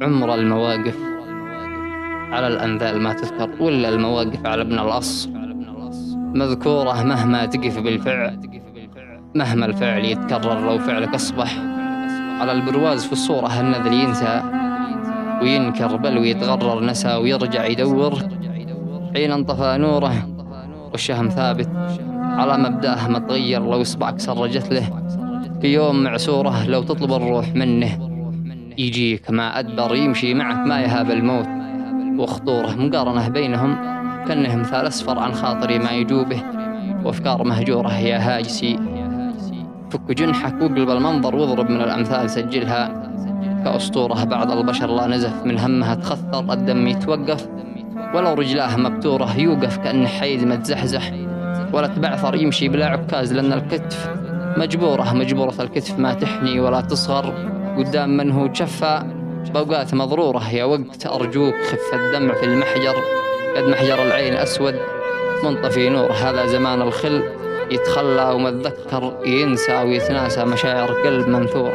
عمر المواقف على الأنذال ما تذكر، ولا المواقف على ابن الأص مذكورة مهما تقف بالفعل، مهما الفعل يتكرر لو فعلك أصبح على البرواز في الصورة. هالنذل ينسى وينكر بل ويتغرر، نسى ويرجع يدور حين انطفى نوره، والشهم ثابت على مبدأه ما تغير. لو إصبعك سرجت له في يوم معسوره، لو تطلب الروح منه يجيك ما أدبر، يمشي معك ما يهاب الموت وخطوره. مقارنة بينهم كأنه مثال أسفر عن خاطري ما يجوبه، وأفكار مهجورة يا هاجسي. فك جنحك واقلب المنظر واضرب من الأمثال، سجلها كأسطورة. بعض البشر لا نزف من همها تخثر، الدم يتوقف ولو رجلاه مبتورة، يوقف كأنه حيد متزحزح ولا تبعثر، يمشي بلا عكاز لأن الكتف مجبورة الكتف ما تحني ولا تصغر قدام من هو جفا بأوقات مضرورة. يا وقت أرجوك خف الدمع في المحجر، قد محجر العين أسود منطفي نور. هذا زمان الخل يتخلى ومتذكر، ينسى ويتناسى مشاعر قلب منثورة.